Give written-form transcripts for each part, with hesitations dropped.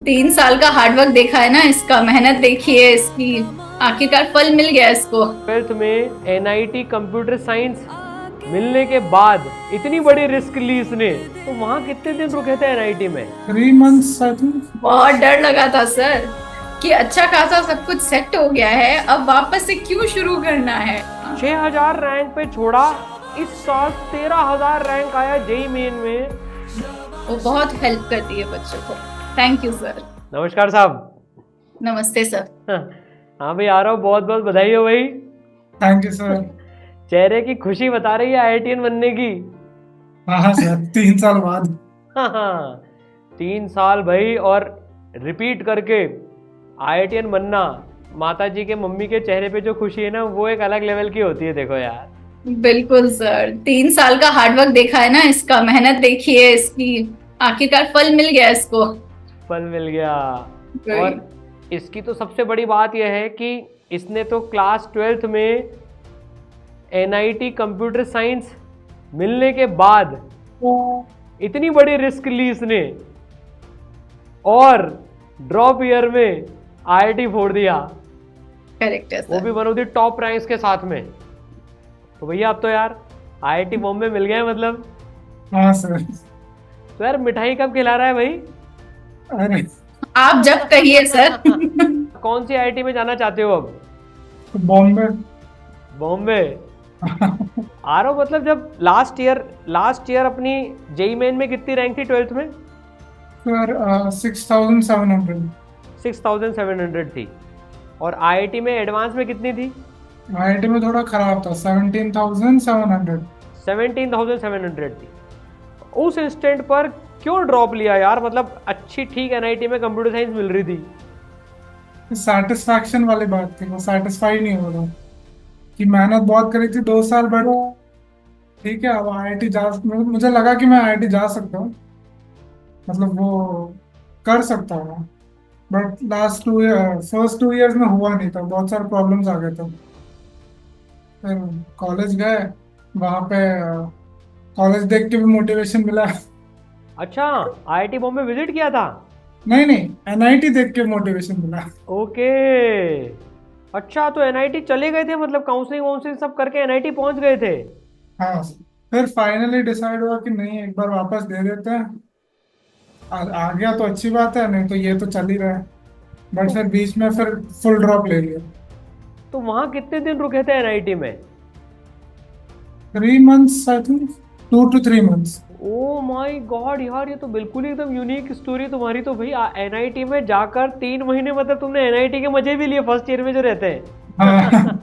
3 साल का हार्डवर्क देखा है ना, इसका मेहनत देखी है इसकी। आखिरकार फल मिल गया इसको। 12th में एनआईटी कंप्यूटर साइंस मिलने के बाद इतनी बड़ी रिस्क ली इसने, तो वहां कितने दिन रुके थे एनआईटी में? 3 months आई थिंक। बहुत डर लगा था सर कि अच्छा खासा सब कुछ सेट हो गया है, अब वापस से क्यों शुरू करना है। 6000 रैंक पे छोड़ा, इस साल 13000 रैंक आया जेई मेन में। वो बहुत हेल्प करती है बच्चों को। Thank you sir. नमस्कार साहब। नमस्ते सर। हाँ भाई, आ रहा हूँ, बहुत बहुत बधाई हो भाई। Thank you sir. चेहरे की खुशी बता रही है आईआईटीएन बनने की। हाँ सर, 3 साल बाद। हाँ, 3 साल भाई, और रिपीट करके आईआईटीएन बनना, माता जी के मम्मी के चेहरे पे जो खुशी है ना, वो एक अलग लेवल की होती है। देखो यार, बिल्कुल सर, 3 साल का हार्डवर्क देखा है ना, इसका मेहनत देखी है इसकी। आखिरकार फल मिल गया इसको। फल मिल गया। और इसकी तो सबसे बड़ी बात यह है कि इसने तो क्लास 12th में एनआईटी कंप्यूटर साइंस मिलने के बाद इतनी बड़ी रिस्क ली इसने, और ड्रॉप ईयर में आईआईटी फोड़ दिया। करेक्ट है वो सर। भी one of the top ranks के साथ में। तो भैया अब तो यार आईआईटी बॉम्बे मिल गया है मतलब। हाँ सर। तो यार मिठाई कब खिला रहा है भाई? अरे आप जब कहिए सर। कौन सी आईआईटी में जाना चाहते हो अब? बॉम्बे। बॉम्बे आ रहा हो मतलब। जब लास्ट ईयर अपनी जेई मेन में कितनी रैंक थी 12th में? सर 6,700। 6700 थी। और आईआईटी में एडवांस में कितनी थी? आईआईटी में थोड़ा खराब था, 17,700। 17,700 थी। उस इंस्टेंट पर क्यों ड्रॉप लिया यार? मतलब अच्छी ठीक एनआईटी में कंप्यूटर साइंस मिल रही थी। सेटिस्फैक्शन वाली बात थी, वो सेटिस्फाई नहीं हो रहा कि मेहनत बहुत करी थी 2 साल, बट ठीक है अब आईआईटी जा, मुझे लगा कि मैं आईआईटी जा सकता हूँ, मतलब वो कर सकता हूँ। बट फर्स्ट 2 इयर्स में हुआ नहीं था, बहुत सारे प्रॉब्लम्स आ गए थे। फिर कॉलेज गए, वहाँ पे कॉलेज देख के भी मोटिवेशन मिला। अच्छा, आईआईटी बॉम्बे विजिट किया था? नहीं नहीं, एनआईटी देख के मोटिवेशन मिला। ओके। अच्छा, तो एनआईटी चले गए थे मतलब, काउंसलिंग वाउंसलिंग सब करके एनआईटी पहुंच गए थे? हाँ, फिर फाइनली डिसाइड हुआ कि नहीं, एक बार वापस दे देते हैं। आ गया तो अच्छी बात है, नहीं तो ये तो चल ही रहा है। बट तो, फिर बीच में फिर फुल ड्रॉप ले लिया। तो वहां कितने दिन रुके थे एनआईटी में? 3 months I think, 2 to 3 months। Oh my God यार, ये तो बिल्कुल ही एकदम यूनिक स्टोरी तुम्हारी। तो भाई एनआईटी में जाकर 3 महीने, मतलब तुमने एनआईटी के मजे भी लिए फर्स्ट ईयर में जो रहते हैं। हाँ।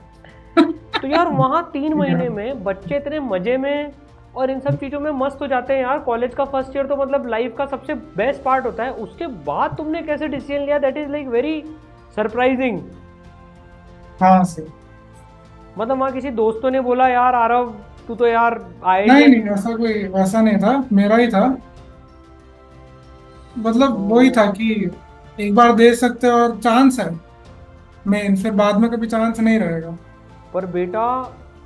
तो यार वहाँ 3 महीने में बच्चे इतने मजे में और इन सब चीज़ों में मस्त हो जाते हैं यार। कॉलेज का फर्स्ट ईयर तो मतलब लाइफ का सबसे बेस्ट पार्ट होता है। उसके बाद तुमने कैसे डिसीजन लिया? That is like very surprising. हाँ सर। मतलब वहाँ किसी दोस्तों ने बोला यार आरव तू तो यार नहीं आईआईटी? नहीं, ऐसा कोई वैसा नहीं था, मेरा ही था। मतलब वही था कि एक बार दे सकते हैं और चांस है मेन, फिर बाद में कभी चांस नहीं रहेगा। पर बेटा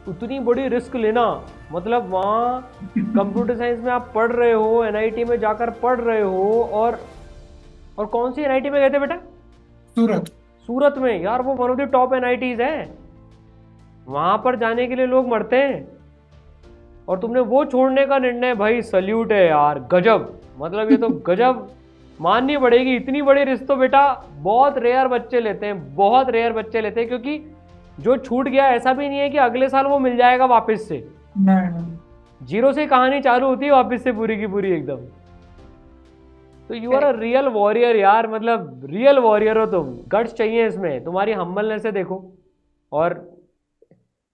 उतनी बड़ी रिस्क लेना, मतलब वहाँ कंप्यूटर साइंस में आप पढ़ रहे हो, एनआईटी में जाकर पढ़ रहे हो, और कौन सी एनआईटी में गए थे बेटा? सूरत। सूरत में। यार वो one of the top NITs है, वहां पर जाने के लिए लोग मरते हैं, और तुमने वो छोड़ने का निर्णय, भाई सल्यूट है यार, गजब। मतलब ये तो गजब माननी पड़ेगी। इतनी बड़ी रिस्क तो बेटा बहुत रेयर बच्चे लेते हैं, बहुत रेयर बच्चे लेते हैं, क्योंकि जो छूट गया ऐसा भी नहीं है कि अगले साल वो मिल जाएगा वापस से। नहीं नहीं। जीरो से कहानी चालू होती है वापस से पूरी की पूरी एकदम। तो you are a real warrior यार, मतलब रियल वॉरियर हो तुम। गट्स चाहिए इसमें, तुम्हारी हम्बलनेस से देखो। और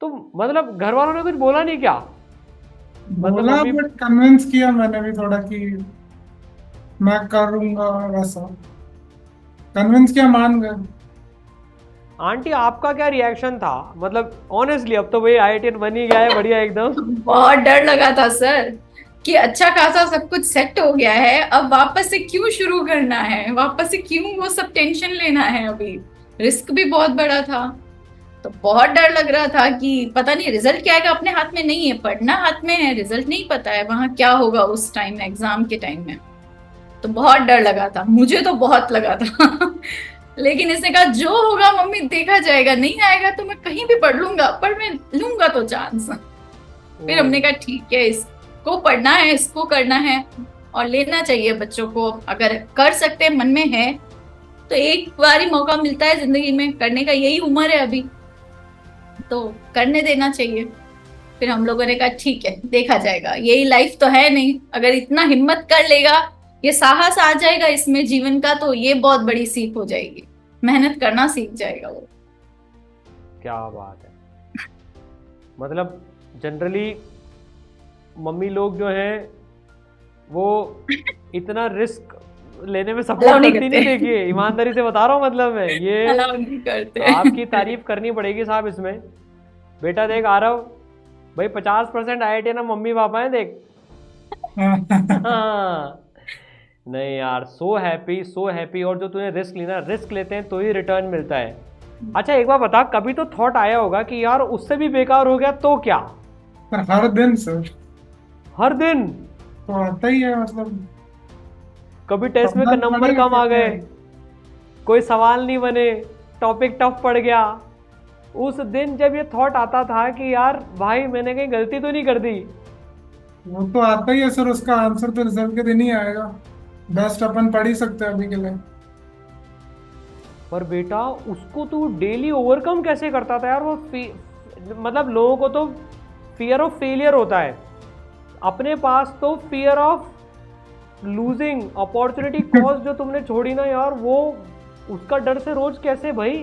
तुम मतलब घर वालों ने कुछ बोला नहीं क्या? मतलब बोला, मम्मी? बट कन्विंस किया मैंने भी थोड़ा कि मैं करूंगा, वैसा कन्विंस किया, मान गए। आंटी आपका क्या रिएक्शन था? मतलब ऑनेस्टली, अब तो भाई आईआईटीएन बन ही गया है, बढ़िया एकदम। बहुत डर लगा था सर कि अच्छा खासा सब कुछ सेट हो गया है, अब वापस से क्यों शुरू करना है, वापस से क्यों वो सब टेंशन लेना है। अभी रिस्क भी बहुत बड़ा था, तो बहुत डर लग रहा था कि पता नहीं रिजल्ट क्या आएगा। अपने हाथ में नहीं है, पढ़ना हाथ में है, रिजल्ट नहीं पता है वहां क्या होगा उस टाइम, एग्जाम के टाइम में। तो बहुत डर लगा था, मुझे तो बहुत लगा था। लेकिन इसने कहा जो होगा मम्मी देखा जाएगा, नहीं आएगा तो मैं कहीं भी पढ़ लूंगा, पर मैं लूंगा तो चांस। फिर हमने कहा ठीक है, इसको पढ़ना है, इसको करना है, और लेना चाहिए बच्चों को। अगर कर सकते हैं, मन में है, तो एक बार ही मौका मिलता है जिंदगी में करने का, यही उम्र है अभी, तो करने देना चाहिए। फिर हम लोगों ने कहा ठीक है देखा जाएगा, यही लाइफ तो है नहीं, अगर इतना हिम्मत कर लेगा, ये साहस आ जाएगा इसमें जीवन का, तो ये बहुत बड़ी सीख हो जाएगी, मेहनत करना सीख जाएगा वो। क्या बात है। मतलब जनरली मम्मी लोग जो हैं वो इतना रिस्क लेने में सपोर्ट Allow नहीं करती नहीं, करते। देखिए ईमानदारी से बता रहा हूँ, मतलब मैं ये अलाउ नहीं करते। आपकी तारीफ करनी पड़ेगी साहब इसमें। बेटा देख आरव भाई, 50% IIT ना मम्मी पापा है देख। हाँ। नहीं यार, सो हैप्पी सो हैप्पी। और जो तूने रिस्क लेना, रिस्क लेते हैं तो ही रिटर्न मिलता है। अच्छा एक बार बता, कभी तो थॉट आया होगा कि यार उससे भी बेकार हो गया तो क्या? पर हर दिन सर, हर दिन तो आता ही है, मतलब कभी टेस्ट में पढ़ना नंबर पड़ेगा कम आ फिर क्या गए, है। कोई सवाल नहीं बने, टॉपिक टफ पड़ गया, उस दिन जब ये थॉट आता था कि यार भाई मैंने कहीं गलती तो नहीं कर दी? वो तो आता ही है सर, उसका आंसर तो रिजल्ट के दिन ही आएगा। बेस्ट अपन पढ़ ही सकते हैं अभी के लिए। पर बेटा उसको तू डेली ओवरकम कैसे करता था यार? वो मतलब लोगों को तो फियर ऑफ फेलियर होता है, अपने पास तो fear of losing opportunity cost जो तुमने छोड़ी ना यार, वो उसका डर से रोज कैसे भाई?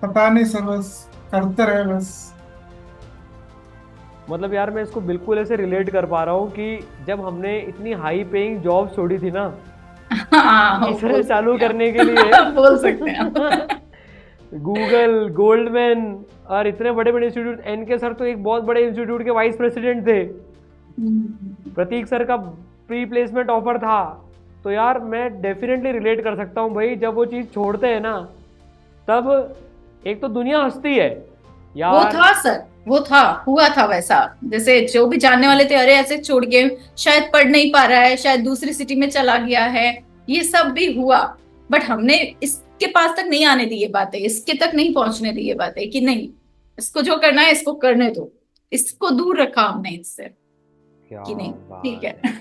पता नहीं सर, बस करते रहे बस। मतलब यार मैं इसको बिल्कुल ऐसे रिलेट कर पा रहा हूँ कि जब हमने इतनी हाई पेइंग जॉब छोड़ी थी ना हाँ तीसरे बोल चालू सकते करने हैं के लिए बोल सकते हैं आप। गूगल, गोल्डमैन और इतने बड़े बड़े इंस्टीट्यूट, एनके सर तो एक बहुत बड़े इंस्टीट्यूट के वाइस प्रेसिडेंट थे, प्रतीक सर का प्री प्लेसमेंट ऑफर था। तो यार मैं डेफिनेटली रिलेट कर सकता हूँ भाई, जब वो चीज़ छोड़ते हैं ना तब एक तो दुनिया हंसती है वो यार। था सर, वो था, हुआ था वैसा। जैसे जो भी जानने वाले थे, अरे ऐसे छोड़ के शायद पढ़ नहीं पा रहा है, शायद दूसरी सिटी में चला गया है, ये सब भी हुआ। बट हमने इसके पास तक नहीं आने दी ये बातें, इसके तक नहीं पहुंचने दी ये बातें कि नहीं, इसको जो करना है इसको करने दो, इसको दूर रखा हमने इससे क्या कि नहीं ठीक बात है। है।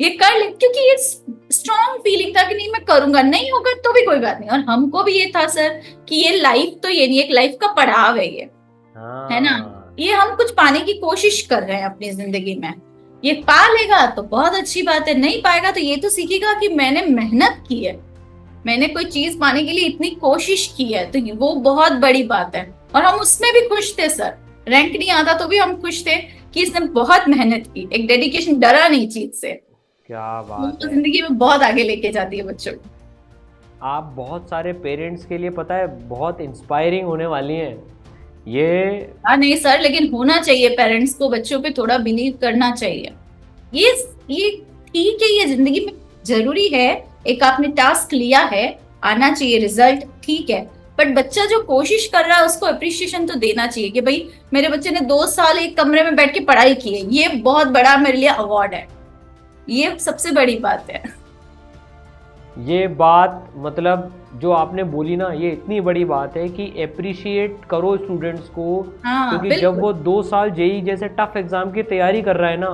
ये कर ले, क्योंकि ये स्ट्रॉन्ग फीलिंग था कि नहीं मैं करूंगा, नहीं होगा तो भी कोई बात नहीं। और हमको भी ये था सर कि ये लाइफ तो ये नहीं, एक लाइफ का पड़ाव है ये, है ना, हाँ ये हम कुछ पाने की कोशिश कर रहे हैं अपनी जिंदगी में। ये पा लेगा तो बहुत अच्छी बात है, नहीं पाएगा तो ये तो सीखेगा कि मैंने मेहनत की है, मैंने कोई चीज पाने के लिए इतनी कोशिश की है, तो वो बहुत बड़ी बात है। और हम उसमें भी खुश थे सर, रैंक नहीं आता तो भी हम खुश थे कि इसने बहुत मेहनत की, एक डेडिकेशन, डरा नहीं चीज से। क्या वो बात तो है। जिंदगी में बहुत आगे लेके जाती है बच्चों को। आप बहुत सारे पेरेंट्स के लिए पता है बहुत इंस्पायरिंग होने वाली हैं ये। हाँ नहीं सर, लेकिन होना चाहिए, पेरेंट्स को बच्चों पे थोड़ा बिलीव करना चाहिए। ये ये ठीक है, ये जिंदगी में जरूरी है, एक आपने टास्क लिया है, आना चाहिए रिजल्ट, ठीक है। बट बच्चा जो कोशिश कर रहा है उसको अप्रिशिएशन तो देना चाहिए कि भाई मेरे बच्चे ने 2 साल एक कमरे में बैठ के पढ़ाई की है, ये बहुत बड़ा मेरे लिए अवार्ड है, ये सबसे बड़ी बात है। ये बात मतलब जो आपने बोली ना, ये इतनी बड़ी बात है कि अप्रिशिएट करो स्टूडेंट्स को। हाँ क्योंकि जब बिल्कुल। वो 2 साल जेई जैसे टफ एग्जाम की तैयारी कर रहा है ना,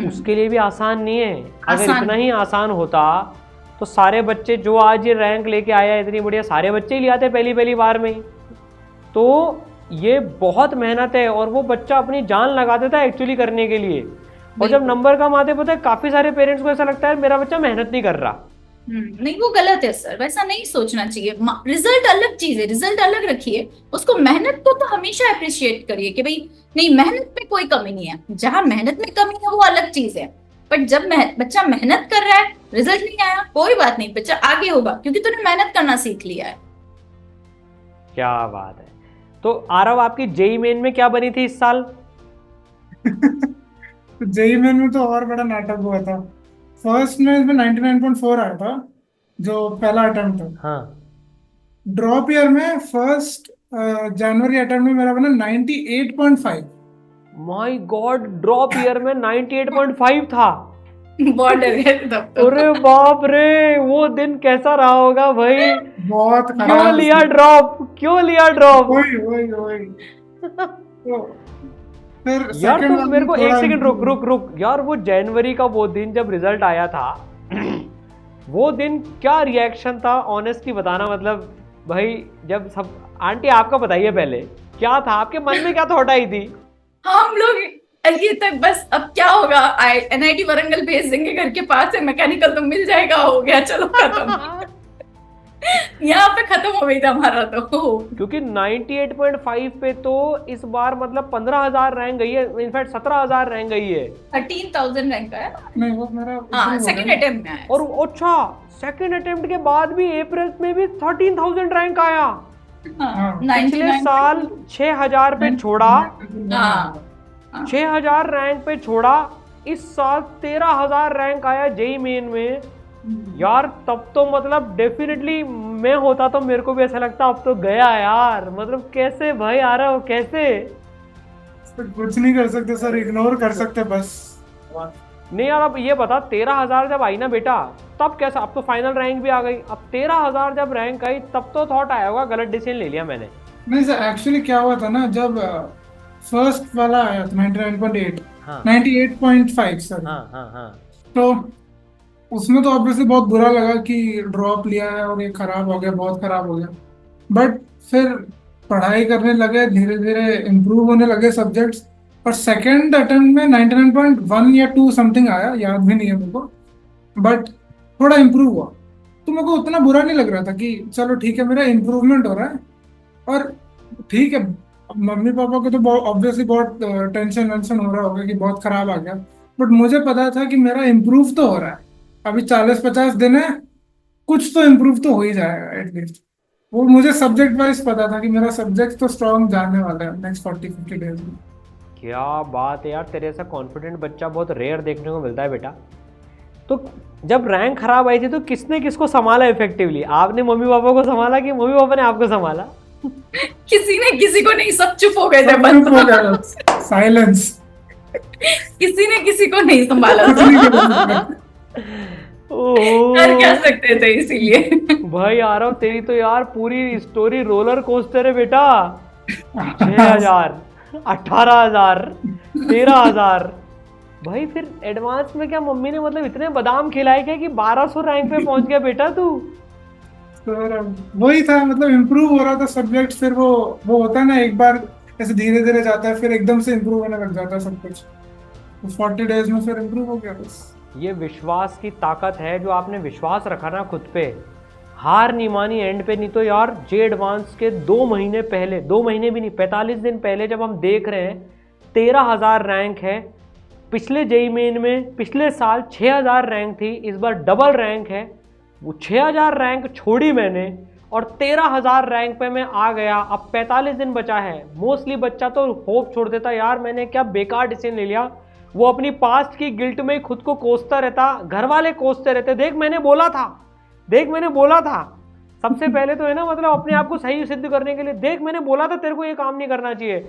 उसके लिए भी आसान नहीं है। अगर आसान इतना ही आसान होता तो सारे बच्चे जो आज ये रैंक लेके आया है इतनी बढ़िया, सारे बच्चे ही ले आते पहली पहली बार में ही। तो ये बहुत मेहनत है और वो बच्चा अपनी जान लगा देता है एक्चुअली करने के लिए। और जब बिल्कुल। नंबर कम आते पता है काफी सारे पेरेंट्स को ऐसा लगता है मेरा बच्चा मेहनत नहीं कर रहा। नहीं वो गलत है सर, वैसा नहीं सोचना चाहिए। रिजल्ट अलग चीज है, रिजल्ट अलग रखिए, उसको मेहनत को तो हमेशा अप्रिशिएट करिए कि भाई नहीं मेहनत में कोई कमी नहीं है, जहां मेहनत में कमी है वो अलग चीज है। बट जब बच्चा मेहनत कर रहा है, रिजल्ट नहीं आया, कोई बात नहीं, बच्चा आगे होगा क्योंकि तूने मेहनत करना सीख लिया है। क्या बात है। तो आरव आपकी जेई मेन में क्या बनी थी इस साल? तो जेई मेन में तो और बड़ा नाटक हुआ था। फर्स्ट में इसमें 99.4 आया था, जो पहला अटेम्प्ट था। हाँ। ड्रॉप ईयर में फर्स्ट जनवरी अटेम्प्ट में मेरा बना 98.5। माय गॉड, ड्रॉप ईयर में 98.5 था। बहुत डर गए थे तब तो। अरे बाप रे, वो दिन कैसा रहा होगा भाई। बहुत क्यों खराब लिया scene। ड्रॉप, क्यों लिया ड्रॉप। वही वही वही। तो फिर यार सेकंड तुम वाला मेरे में को एक थोड़ा सेकंड रुक इम्प्रूव। रुक रुक यार, वो जनवरी का वो दिन जब रिजल्ट आया था वो दिन क्या रिएक्शन था ऑनेस्टली बताना, मतलब भाई जब सब, आंटी आपका बताइए पहले, क्या था आपके मन में, क्या थॉट आई थी। हम लोग ये तक बस अब क्या होगा, एनआईटी वरंगल भेज देंगे, घर के पास है मैकेनिकल तो मिल जाएगा, हो गया चलो खत्म। यहाँ पे खत्म हो गई था हमारा तो। क्योंकि 98.5 पे तो इस बार मतलब 15,000 रैंक गई है, इनफैक्ट 17,000 रैंक गई है। 13,000 रैंक है ना। नहीं वो मेरा हाँ improve हो सेकंड गया। अटेम्प्ट में आया। और अच्छा, सेकंड अटेम्प्ट के बाद भी अप्रैल में भी 13,000 रैंक आया। हाँ, पिछले 99 साल 6,000 पे छोड़ा, हाँ 6,000 रैंक पे छोड़ा, इस साल 13,000 रैंक आया जेई मेन में। यार तब तो मतलब डेफिनेटली मैं होता तो मेरे को भी ऐसा लगता अब तो गया यार, मतलब कैसे भाई आ रहा हो कैसे। सर कुछ नहीं कर सकते सर, इग्नोर कर सकते बस। नहीं यार, अब ये बता 13,000 जब आई ना बेटा तब कैसा, अब तो फाइनल रैंक भी आ गई, अब 13,000 जब रैंक आई तब तो थॉट आया होगा गलत डिसीजन ले लिया मैंने। नहीं सर, एक्चुअली क्या हुआ था ना, जब फर्स्ट वाला आया था 99.8, हाँ 98.5 सर। हाँ हाँ हाँ। तो उसमें तो ऑब्वियसली बहुत बुरा लगा कि ड्रॉप लिया है और ये खराब हो गया, बहुत खराब हो गया। बट फिर पढ़ाई करने लगे, धीरे धीरे इम्प्रूव होने लगे सब्जेक्ट्स, और सेकंड अटेम्प्ट में 99.1 या 2 समथिंग आया, याद भी नहीं है मेरे को। बट थोड़ा इम्प्रूव हुआ, तो मेरे को उतना बुरा नहीं लग रहा था कि चलो ठीक है मेरा इम्प्रूवमेंट हो रहा है। और ठीक है, मम्मी पापा को तो ऑब्वियसली बहुत टेंशन वेंशन हो रहा होगा कि बहुत खराब आ गया, बट मुझे पता था कि मेरा इम्प्रूव तो हो रहा है। अभी 40-50 दिन है, कुछ तो इम्प्रूव तो हो ही जाएगा एटलीस्ट। वो मुझे सब्जेक्ट वाइज पता था कि मेरा सब्जेक्ट तो स्ट्रांग जाने वाला है नेक्स्ट 40-50 डेज में। क्या बात है यार, तेरे ऐसा कॉन्फिडेंट बच्चा बहुत रेयर देखने को मिलता है बेटा। तो जब रैंक खराब आई थी तो किसने किसको संभाला इफेक्टिवली, आपने मम्मी पापा को संभाला कि मम्मी पापा ने आपको संभाला। किसी ने किसी को नहीं, सब चुप हो गए थे सब बंद। चुप हो गया, साइलेंस। किसी ने किसी को नहीं संभाला कुछ था। नहीं कर सकते। कर क्या ओह सकते थे इसीलिए। भाई आ रहा हूँ, तेरी तो यार पूरी स्टोरी रोलर कोस्टर है बेटा। 6,000, 18,000, 13,000। भाई फिर एडवांस में क्या मम्मी ने मतलब इतने बादाम खिलाए क्या कि 1200 रैंक पे पहुंच गया बेटा तू। तो वही था, मतलब इम्प्रूव हो रहा था सब्जेक्ट, फिर वो होता है ना, एक बार ऐसे धीरे धीरे जाता है फिर एकदम से इम्प्रूव होने लग जाता है सब कुछ। तो 40 डेज में फिर इम्प्रूव हो गया बस। ये विश्वास की ताकत है, जो आपने विश्वास रखा ना खुद पे, हार नहीं मानी एंड पे। नहीं तो यार जे एडवांस के 2 महीने पहले, 2 महीने भी नहीं 45 दिन पहले जब हम देख रहे हैं 13,000 रैंक है, पिछले जेई मेन में पिछले साल 6,000 रैंक थी, इस बार डबल रैंक है। वो 6,000 रैंक छोड़ी मैंने और 13,000 रैंक पे मैं आ गया। अब 45 दिन बचा है। मोस्टली बच्चा तो होप छोड़ देता, यार मैंने क्या बेकार डिसीजन ले लिया। वो अपनी पास्ट की गिल्ट में खुद को कोसता रहता, घर वाले कोसते रहते, देख मैंने बोला था, देख मैंने बोला था। सबसे पहले तो है ना, मतलब अपने आप को सही सिद्ध करने के लिए, देख मैंने बोला था तेरे को ये काम नहीं करना चाहिए।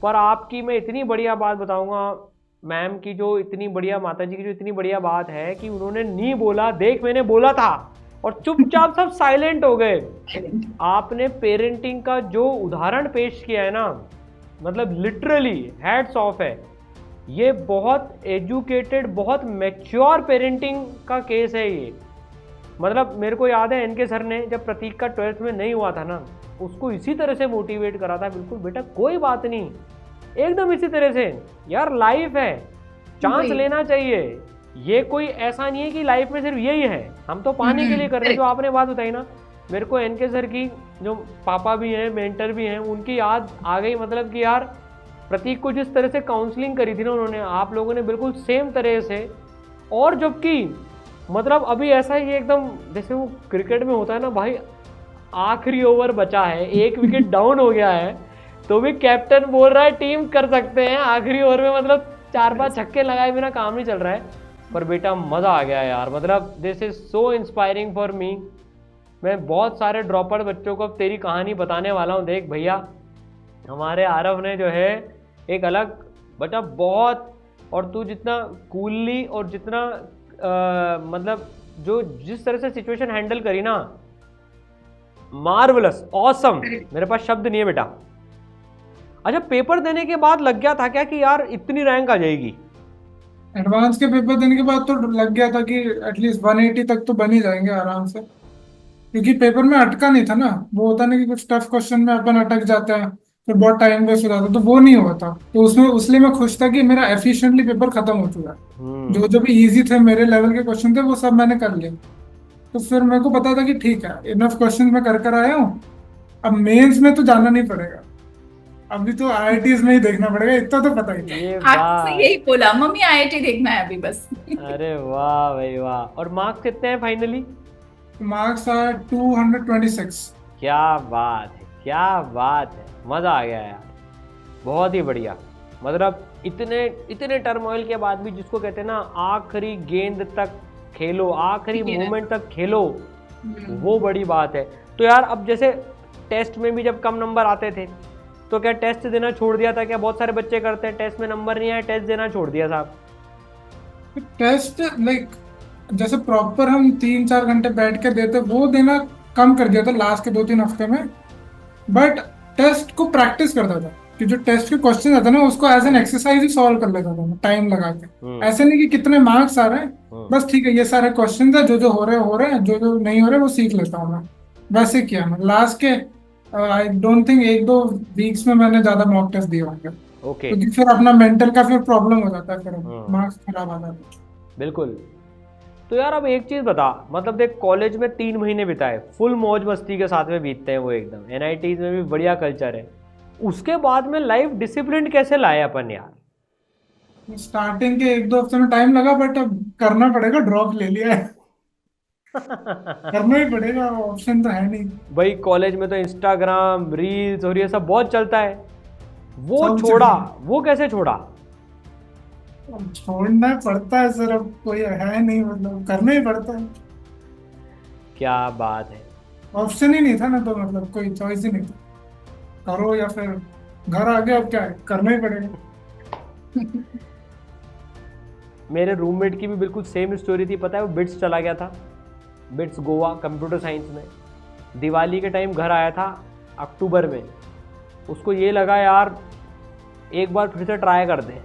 पर आपकी मैं इतनी बढ़िया बात बताऊंगा, मैम की जो इतनी बढ़िया, माता जी की जो इतनी बढ़िया बात है कि उन्होंने नहीं बोला, देख मैंने बोला था, और चुपचाप सब साइलेंट हो गए। आपने पेरेंटिंग का जो उदाहरण पेश किया है ना, मतलब लिटरली हैट्स ऑफ है। ये बहुत एजुकेटेड, बहुत मैच्योर पेरेंटिंग का केस है ये। मतलब मेरे को याद है एनके सर ने जब प्रतीक का 12th में नहीं हुआ था ना, उसको इसी तरह से मोटिवेट करा था, बिल्कुल बेटा कोई बात नहीं, एकदम इसी तरह से। यार लाइफ है, चांस लेना चाहिए। ये कोई ऐसा नहीं है कि लाइफ में सिर्फ यही है, हम तो पाने के लिए कर रहे हैं। जो आपने बात बताई ना, मेरे को एनके सर की, जो पापा भी हैं मेंटर भी हैं, उनकी याद आ गई। मतलब कि यार प्रतीक को जिस तरह से काउंसलिंग करी थी ना उन्होंने, आप लोगों ने बिल्कुल सेम तरह से। और जबकि मतलब अभी ऐसा ही एकदम जैसे वो क्रिकेट में होता है ना भाई, आखिरी ओवर बचा है, 1 विकेट डाउन हो गया है, तो भी कैप्टन बोल रहा है टीम कर सकते हैं आखिरी ओवर में, मतलब 4-5 छक्के लगाए बिना काम नहीं चल रहा है। पर बेटा मज़ा आ गया यार, मतलब this is so inspiring for me. मैं बहुत सारे ड्रॉपर बच्चों को अब तेरी कहानी बताने वाला हूँ। देख भैया, हमारे आरव ने जो है एक अलग बेटा बहुत, और तू जितना कूलली और जितना मतलब जो जिस तरह से सिचुएशन हैंडल करी ना, मार्वलस, ऑसम, मेरे पास शब्द नहीं है बेटा। अच्छा, पेपर देने के बाद लग गया था क्या कि यार इतनी रैंक आ जाएगी? एडवांस के पेपर देने के बाद तो लग गया था कि एटलीस्ट 180 तक तो बन ही जाएंगे आराम से, क्योंकि पेपर में अटका नहीं था ना। वो होता ना कि कुछ टफ क्वेश्चन में अपन अटक जाते हैं, फिर बहुत टाइम वेस्ट हो जाता है, तो वो नहीं हुआ था। तो उसमें उसलिए मैं खुश था कि मेरा एफिशिएंटली पेपर खत्म हो चुका है। जो जो भी इजी थे मेरे लेवल के क्वेश्चन थे वो सब मैंने कर लिए। तो फिर मेरे को पता था कि ठीक है, इनफ क्वेश्चन मैं कर कर आया हूँ, अब मेंस में तो जाना नहीं पड़ेगा, अभी तो आईआईटीज में ही देखना पड़ेगा, इतना तो पता ही था। ये आपसे बात, यही बोला, मम्मी आईआईटी देखना है अभी बस। अरे वाह भाई वाह। और मार्क्स कितने हैं फाइनली? Marks are 226। क्या बात है, क्या बात है, मजा आ गया यार, बहुत ही बढ़िया। मतलब इतने इतने टर्मोइल के बाद भी, जिसको कहते हैं ना आखिरी गेंद तक खेलो, आखिरी मोमेंट तक खेलो, वो बड़ी बात है। तो यार अब जैसे टेस्ट में भी जब कम नंबर आते थे तो क्या टेस्ट देना छोड़ दिया था? क्या बहुत सारे बच्चे करते हैं, टेस्ट में नंबर नहीं आए टेस्ट देना छोड़ दिया साहब? टेस्ट लाइक जैसे प्रॉपर हम 3-4 घंटे बैठ के देते, वो देना कम कर दिया था लास्ट के 2-3 हफ्ते में। बट टेस्ट को प्रैक्टिस करता था कि जो टेस्ट के क्वेश्चन आता ना उसको एज एन एक्सरसाइज ही सॉल्व कर लेता था टाइम लगा के। ऐसे नहीं कि कितने मार्क्स आ रहे हैं, बस ठीक है ये सारे क्वेश्चन है, जो जो हो रहे हैं, जो जो नहीं हो रहे वो सीख लेता हूँ मैं। वैसे किया मैं लास्ट के आई डोंट थिंक 1-2 वीक्स में मैंने ज्यादा मॉक टेस्ट दिए होंगे, ओके, क्योंकि फिर अपना मेंटल का फिर प्रॉब्लम हो जाता है, फिर मार्क्स खराब आ जाते हैं। बिल्कुल। तो यार अब एक चीज बता, मतलब देख कॉलेज में 3 महीने बिताए, फुल मौज मस्ती के साथ में बीतते हैं वो एकदम, एनआईटीज में भी बढ़िया कल्चर है, उसके बाद में लाइफ डिसिप्लिन कैसे लाए अपन यार? स्टार्टिंग के 1-2 हफ्ते में टाइम लगा, बट अब करना पड़ेगा, ड्रॉप ले लिया है। करना ही पड़ेगा, ऑप्शन तो है नहीं। भाई कॉलेज में तो इंस्टाग्राम रील्स और ये सब बहुत चलता है, वो सब छोड़ा, चीज़ें। वो कैसे छोड़ा? अब छोड़ना पड़ता है सर, अब कोई है नहीं, मतलब करना ही पड़ता है। क्या बात है। ऑप्शन ही नहीं था ना, तो मतलब कोई चॉइस ही नहीं था, करो या फिर घर आ गया, अब क्या है, करना ही पड़ेगा। मेरे रूममेट की भी बिल्कुल सेम स्टोरी थी, पता है, वो बिट्स चला गया था, बिट्स गोवा कंप्यूटर साइंस में। दिवाली के टाइम घर आया था अक्टूबर में, उसको ये लगा यार एक बार फिर से ट्राई कर दें,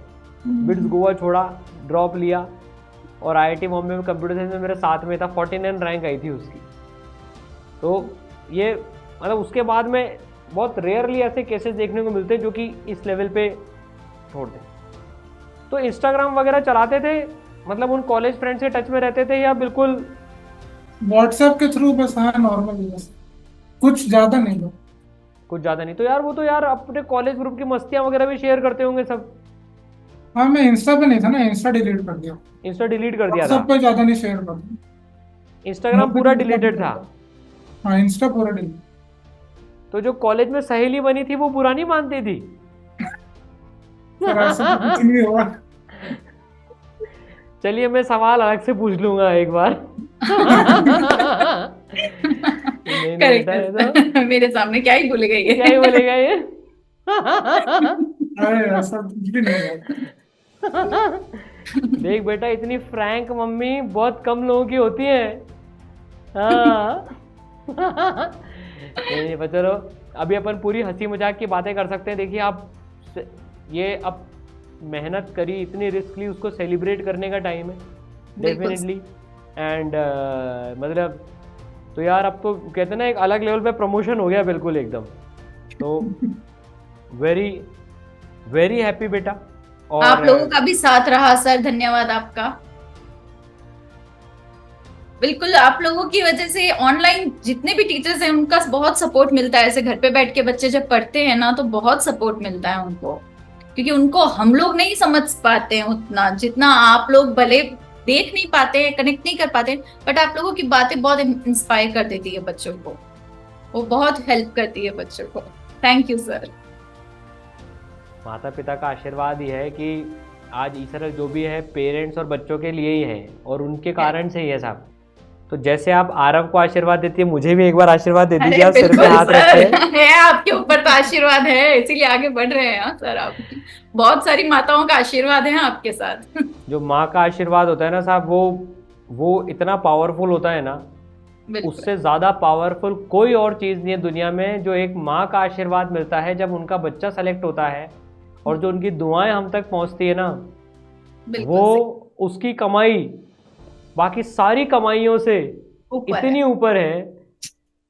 बिट्स गोवा छोड़ा, ड्रॉप लिया, और आईआईटी बॉम्बे में कंप्यूटर साइंस में मेरे साथ में था, 49 रैंक आई थी उसकी। तो ये मतलब उसके बाद में बहुत रेयरली ऐसे केसेस देखने को मिलते हैं जो कि इस लेवल पे छोड़ दें। तो इंस्टाग्राम वगैरह चलाते थे, मतलब उन कॉलेज फ्रेंड्स के टच में रहते थे या बिल्कुल? व्हाट्सएप के थ्रू बस, हाँ नॉर्मल, बस कुछ ज्यादा नहीं हो। कुछ ज़्यादा नहीं। तो यार वो तो यार अपने कॉलेज ग्रुप की मस्तियाँ वगैरह भी शेयर करते होंगे सब? हाँ, मैं इंस्टा पे नहीं था ना, इंस्टा डिलीट कर दिया। इंस्टा डिलीट कर दिया था? व्हाट्सएप पे ज्यादा नहीं शेयर करता, इंस्टाग्राम पूरा डिलीटेड था? हाँ इंस्टा पूरा डिलीट। तो जो कॉलेज में सहेली बनी थी वो बुरा नहीं मानती थी? पर ऐसा तो कुछ नहीं हुआ। चलिए मैं सवाल अलग से पूछ लूंगा एक बार। नहीं नहीं बेटा, ये तो करेक्ट। मेरे सामने क्या ही बोलेगा ये। क्या ही बोलेगा ये। अरे ऐसा कुछ भी नहीं हुआ। देख बेटा, इतनी फ्रैंक मम्मी बहुत कम लोगों की होती है। हाँ। नहीं पर चलो, अभी अपन पूरी हंसी मजाक की बातें कर सकते हैं। देखिए आप ये अब मेहनत करी, इतनी रिस्क ली, उसको सेलिब्रेट करने का टाइम है डेफिनेटली। एंड मतलब तो यार अब तो कहते हैं ना एक अलग लेवल पे प्रमोशन हो गया बिल्कुल एकदम। तो वेरी वेरी हैप्पी बेटा। और आप लोगों का भी साथ रहा सर, धन्यवाद आपका। बिल्कुल, आप लोगों की वजह से ऑनलाइन जितने भी टीचर्स हैं उनका बहुत सपोर्ट मिलता है। ऐसे घर पे बैठ के बच्चे जब पढ़ते हैं ना तो बहुत सपोर्ट मिलता है उनको, क्योंकि उनको हम लोग नहीं समझ पाते हैं उतना जितना आप लोग, भले देख नहीं पाते हैं, कनेक्ट नहीं कर पाते, बट आप लोगों की बातें बहुत इंस्पायर कर देती है बच्चों को, वो बहुत हेल्प करती है बच्चों को। Thank you sir. माता पिता का आशीर्वाद ही है कि आज ईसरल जो भी है पेरेंट्स और बच्चों के लिए ही है, और उनके कारण से ही है साहब। तो जैसे आप आरव को आशीर्वाद देती है, मुझे भी एक बार आशीर्वाद दे दीजिए। आप सिर पे हाथ रखते हैं। है आपके ऊपर तो आशीर्वाद है, इसीलिए आगे बढ़ रहे हैं। हाँ सर, आप बहुत सारी माताओं का आशीर्वाद है आपके साथ। जो माँ का आशीर्वाद होता है ना साहब, वो वो इतना पावरफुल होता है ना, बिल्कुल उससे ज़्यादा पावरफुल कोई और चीज़ नहीं है दुनिया में, जो एक माँ का आशीर्वाद मिलता है जब उनका बच्चा सेलेक्ट होता है, और जो उनकी दुआएं हम तक पहुँचती है ना, बिल्कुल वो सही। उसकी कमाई बाकी सारी कमाइयों से ऊपर है। इतनी ऊपर है।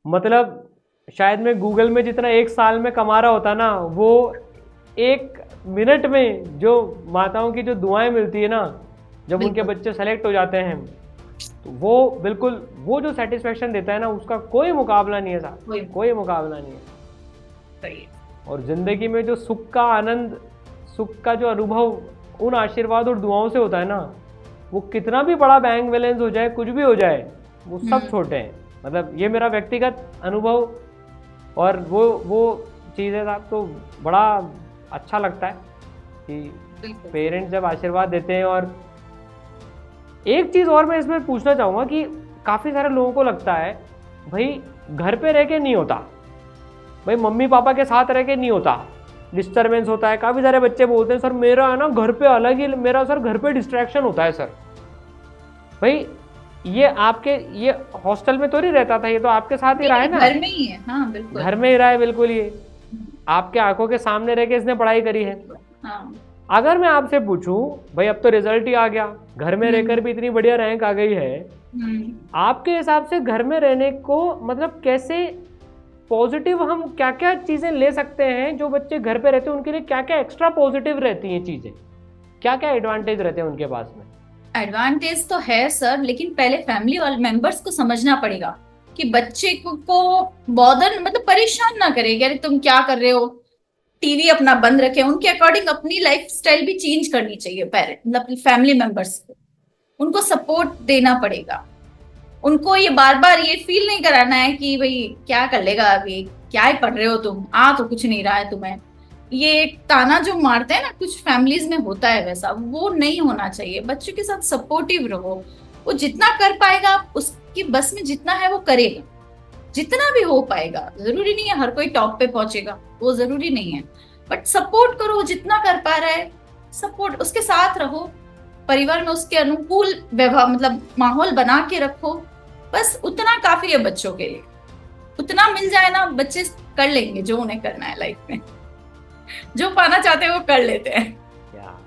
मतलब शायद मैं गूगल में जितना एक साल में कमा रहा होता ना, वो एक मिनट में जो माताओं की जो दुआएं मिलती है ना, जब उनके बिल्कुल बच्चे सेलेक्ट हो जाते हैं, तो वो बिल्कुल वो जो सेटिस्फेक्शन देता है ना, उसका कोई मुकाबला नहीं है साहब, कोई कोई मुकाबला नहीं है। सही है। और ज़िंदगी में जो सुख का आनंद, सुख का जो अनुभव उन आशीर्वाद और दुआओं से होता है ना, वो कितना भी बड़ा बैंक बैलेंस हो जाए, कुछ भी हो जाए, वो सब छोटे हैं। मतलब ये मेरा व्यक्तिगत अनुभव और वो चीज़ है साहब। तो बड़ा अच्छा लगता है कि बिल्कुल पेरेंट्स जब आशीर्वाद देते हैं। और एक चीज़ और मैं इसमें पूछना चाहूँगा कि काफ़ी सारे लोगों को लगता है भाई घर पे रह के नहीं होता, भाई मम्मी पापा के साथ रह के नहीं होता, डिस्टर्बेंस होता है। काफ़ी सारे बच्चे बोलते हैं सर मेरा है ना घर पे अलग ही, मेरा सर घर पे डिस्ट्रैक्शन होता है सर। भाई ये आपके ये हॉस्टल में तो नहीं रहता था, ये तो आपके साथ ही रहा है ना, घर में ही है। हाँ बिल्कुल। घर में ही रहा है बिल्कुल। ये आपके आंखों के सामने रह के इसने पढ़ाई करी है। हाँ अगर मैं आपसे पूछूं भाई अब तो रिजल्ट ही आ गया, घर में रहकर भी इतनी बढ़िया रैंक आ गई है, आपके हिसाब से घर में रहने को मतलब कैसे पॉजिटिव हम क्या क्या चीज़ें ले सकते हैं, जो बच्चे घर पे रहते हैं उनके लिए क्या क्या एक्स्ट्रा पॉजिटिव रहती हैं चीज़ें, क्या क्या एडवांटेज रहते हैं उनके पास में? एडवांटेज तो है सर, लेकिन पहले फैमिली वाले मेंबर्स को समझना पड़ेगा कि बच्चे को बॉदर मतलब परेशान ना करे कि अरे तुम क्या कर रहे हो, टीवी अपना बंद रखे। उनके अकॉर्डिंग अपनी लाइफ स्टाइल भी चेंज करनी चाहिए पेरेंट मतलब फैमिली मेंबर्स को। उनको सपोर्ट देना पड़ेगा। उनको ये बार बार ये फील नहीं कराना है कि भाई क्या कर लेगा अभी, क्या ही पढ़ रहे हो तुम, आ तो कुछ नहीं रहा है तुम्हें। ये एक ताना जो मारते हैं ना कुछ फैमिलीज में होता है, वैसा वो नहीं होना चाहिए। बच्चों के साथ सपोर्टिव रहो। वो जितना कर पाएगा उसकी बस में जितना है वो करेगा, जितना भी हो पाएगा। जरूरी नहीं है हर कोई टॉप पे पहुंचेगा, वो जरूरी नहीं है, बट सपोर्ट करो जितना कर पा रहा है। सपोर्ट उसके साथ रहो, परिवार में उसके अनुकूल व्यवहार मतलब माहौल बना के रखो। बस उतना काफी है बच्चों के लिए। उतना मिल जाए ना, बच्चे कर लेंगे जो उन्हें करना है लाइफ में। जो पाना चाहते हैं वो कर लेते हैं। क्या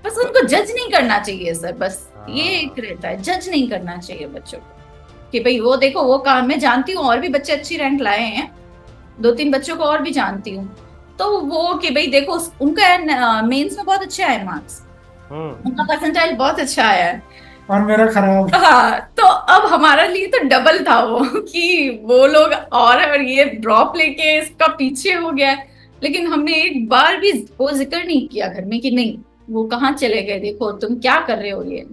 बस उनको जज नहीं करना चाहिए सर, बस ये हाँ। एक रहता है, जज नहीं करना चाहिए बच्चों को कि भाई वो देखो वो काम मैं जानती हूँ, और भी बच्चे अच्छी रैंक लाए हैं, 2-3 बच्चों को और भी जानती हूँ, तो वो कि भाई देखो उनका मेंस में बहुत अच्छे आए मार्क्स, उनका परसेंटाइल बहुत अच्छा आया है और मेरा खराब। हाँ, तो अब हमारे लिए तो डबल था वो कि वो लोग और ये ड्रॉप लेके इसका पीछे हो गया है। लेकिन हमने एक बार भी वो जिक्र नहीं किया घर में कि नहीं वो कहाँ चले गए, देखो तुम क्या कर रहे हो, ये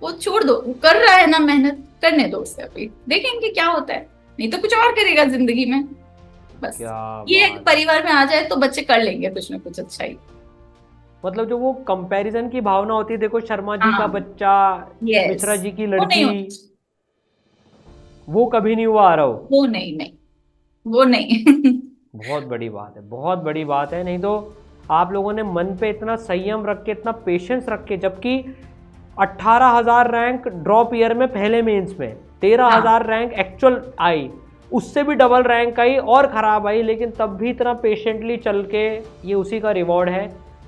वो छोड़ दो, वो कर रहा है ना मेहनत, करने दो उसे, अभी देखेंगे क्या होता है, नहीं तो कुछ और करेगा जिंदगी में। बस क्या ये एक बात। परिवार में आ जाए तो बच्चे कर लेंगे कुछ ना कुछ अच्छा ही। मतलब जो वो कंपैरिजन की भावना होती है, देखो शर्मा जी का हाँ बच्चा, यस, मिश्रा जी की वो नहीं लड़की, वो कभी नहीं हुआ आ रहा हो। वो नहीं नहीं वो नहीं बहुत बड़ी बात है, बहुत बड़ी बात है। नहीं तो आप लोगों ने मन पे इतना संयम रख के, इतना पेशेंस रख के, जबकि 18,000 रैंक ड्रॉप ईयर में पहले मेंस में, 13,000 रैंक एक्चुअल आई, उससे भी डबल रैंक आई और ख़राब आई, लेकिन तब भी इतना पेशेंटली चल के, ये उसी का रिवॉर्ड है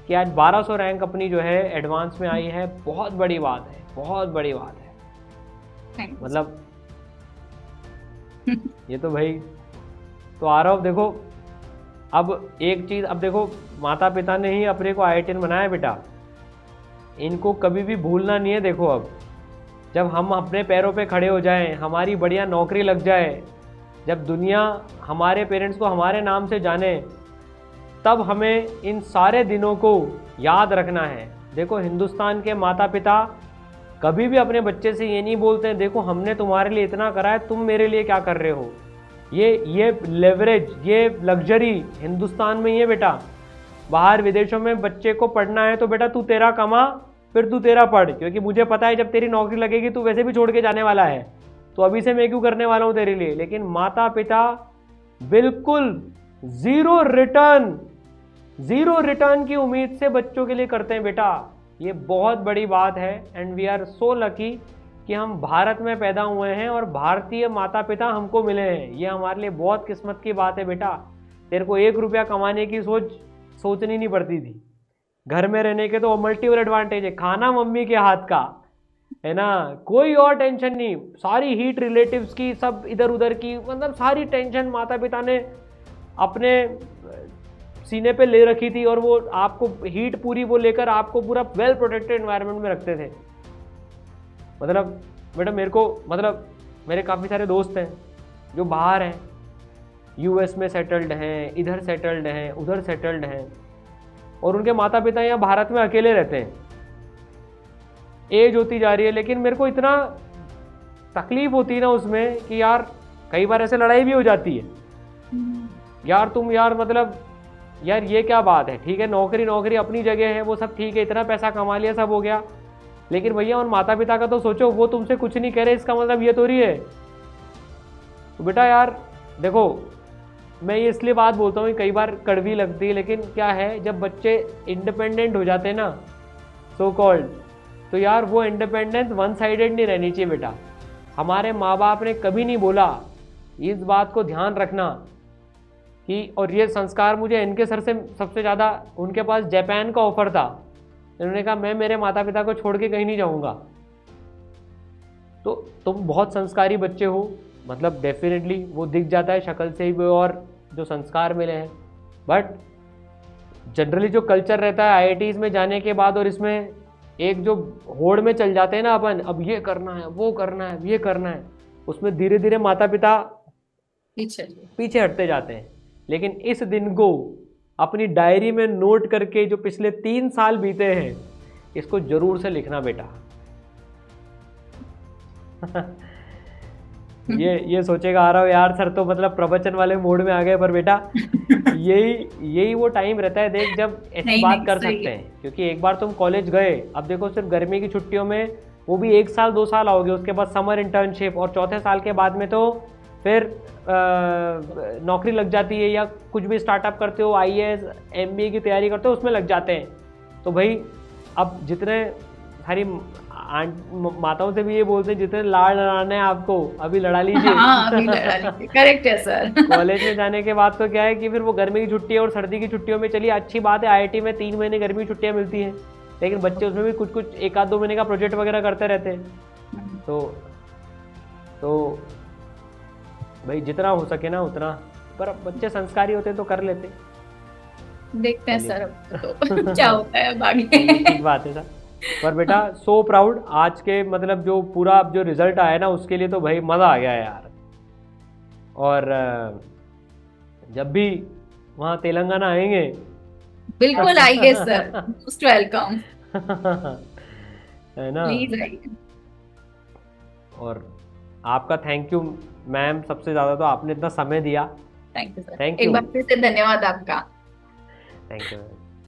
कि आज 1200 रैंक अपनी जो है एडवांस में आई है। बहुत बड़ी बात है, बहुत बड़ी बात है। मतलब ये तो भाई, तो आरव देखो, अब एक चीज़, अब देखो माता पिता ने ही अपने को IITian बनाया बेटा, इनको कभी भी भूलना नहीं है। देखो अब जब हम अपने पैरों पे खड़े हो जाएं, हमारी बढ़िया नौकरी लग जाए, जब दुनिया हमारे पेरेंट्स को हमारे नाम से जाने, तब हमें इन सारे दिनों को याद रखना है। देखो हिंदुस्तान के माता पिता कभी भी अपने बच्चे से ये नहीं बोलते हैं देखो हमने तुम्हारे लिए इतना करा है, तुम मेरे लिए क्या कर रहे हो। ये लेवरेज, ये लग्जरी हिंदुस्तान में ही है बेटा। बाहर विदेशों में बच्चे को पढ़ना है तो बेटा तू तेरा कमा, फिर तू तेरा पढ़, क्योंकि मुझे पता है जब तेरी नौकरी लगेगी तू वैसे भी छोड़ के जाने वाला है, तो अभी से मैं क्यों करने वाला हूँ तेरे लिए। लेकिन माता पिता बिल्कुल ज़ीरो रिटर्न की उम्मीद से बच्चों के लिए करते हैं बेटा। ये बहुत बड़ी बात है and we are so lucky कि हम भारत में पैदा हुए हैं और भारतीय माता पिता हमको मिले हैं। ये हमारे लिए बहुत किस्मत की बात है बेटा। तेरे को 1 रुपया कमाने की सोचनी नहीं पड़ती थी। घर में रहने के तो मल्टीपल एडवांटेज है, खाना मम्मी के हाथ का, है ना, कोई और टेंशन नहीं, सारी हीट रिलेटिव्स की, सब इधर उधर की, मतलब सारी टेंशन माता पिता ने अपने सीने पे ले रखी थी, और वो आपको हीट पूरी वो लेकर आपको पूरा वेल प्रोटेक्टेड एनवायरनमेंट में रखते थे। मतलब बेटा मेरे काफ़ी सारे दोस्त हैं जो बाहर हैं, यूएस में सेटल्ड हैं, इधर सेटल्ड हैं, उधर सेटल्ड हैं, और उनके माता पिता यहाँ भारत में अकेले रहते हैं। एज होती जा रही है, लेकिन मेरे को इतना तकलीफ होती है ना उसमें कि यार कई बार ऐसे लड़ाई भी हो जाती है। यार मतलब यार ये क्या बात है। ठीक है, नौकरी अपनी जगह है, वो सब ठीक है, इतना पैसा कमा लिया, सब हो गया, लेकिन भैया उन माता पिता का तो सोचो। वो तुमसे कुछ नहीं कह रहे, इसका मतलब ये थोड़ी है। तो बेटा यार देखो, मैं ये इसलिए बात बोलता हूँ, कई बार कड़वी लगती है, लेकिन क्या है, जब बच्चे इंडिपेंडेंट हो जाते हैं ना, सो कॉल्ड, तो यार वो इंडिपेंडेंस वन साइडेड नहीं रहनी चाहिए बेटा। हमारे माँ बाप ने कभी नहीं बोला, इस बात को ध्यान रखना कि, और ये संस्कार मुझे इनके सर से सबसे ज़्यादा, उनके पास जापान का ऑफर था, इन्होंने कहा मैं मेरे माता पिता को छोड़ के कहीं नहीं जाऊँगा। तो तुम बहुत संस्कारी बच्चे हो, मतलब डेफिनेटली वो दिख जाता है शक्ल से ही, और जो संस्कार मिले हैं। बट जनरली जो कल्चर रहता है आईआईटीज़ में जाने के बाद, और इसमें एक जो होड़ में चल जाते हैं ना अपन, अब ये करना है, वो करना है, ये करना है, उसमें धीरे धीरे माता पिता पीछे हटते जाते हैं। लेकिन इस दिन को अपनी डायरी में नोट करके, जो पिछले 3 साल बीते हैं, इसको जरूर से लिखना बेटा। ये सोचेगा आ रहा हो यार सर तो मतलब प्रवचन वाले मोड में आ गए, पर बेटा यही वो टाइम रहता है देख, जब ऐसी बात कर सकते हैं। क्योंकि एक बार तुम कॉलेज गए, अब देखो सिर्फ गर्मी की छुट्टियों में, वो भी 1 साल 2 साल आओगे, उसके बाद समर इंटर्नशिप, और चौथे साल के बाद में तो फिर नौकरी लग जाती है, या कुछ भी स्टार्टअप करते हो, आईएएस एमबीए की तैयारी करते हो, उसमें लग जाते हैं। तो भाई अब जितने सारी माताओं से भी ये बोलते हैं, जितने लाड़ लड़ाने हैं आपको अभी लड़ा लीजिए। हाँ, अभी लड़ा लीजिए, करेक्ट है सर। कॉलेज में जाने के बाद तो क्या है कि फिर वो गर्मी की छुट्टी और सर्दी की छुट्टियों में, चलिए अच्छी बात है आईआईटी में 3 महीने गर्मी की छुट्टियां मिलती हैं, लेकिन बच्चे उसमें भी कुछ 1-2 महीने का प्रोजेक्ट वगैरह करते रहते हैं। तो भाई जितना हो सके ना उतना, पर बच्चे संस्कारी होते हैं तो कर लेते। देखते हैं सर तो क्या होता है अब आगे। ठीक बात है सर। पर बेटा सो प्राउड, आज के मतलब जो पूरा जो रिजल्ट आया ना, उसके लिए तो भाई मज़ा आ गया यार। और जब भी वहाँ तेलंगाना आएंगे, बिल्कुल आइए सर, मोस्ट वेलकम, है ना। प्लीज आइए। और आपका थैंक यू मैम, सबसे ज़्यादा तो आपने इतना समय दिया। थैंक यू सर, थैंक एक यू, बार फिर से धन्यवाद आपका। Thank you.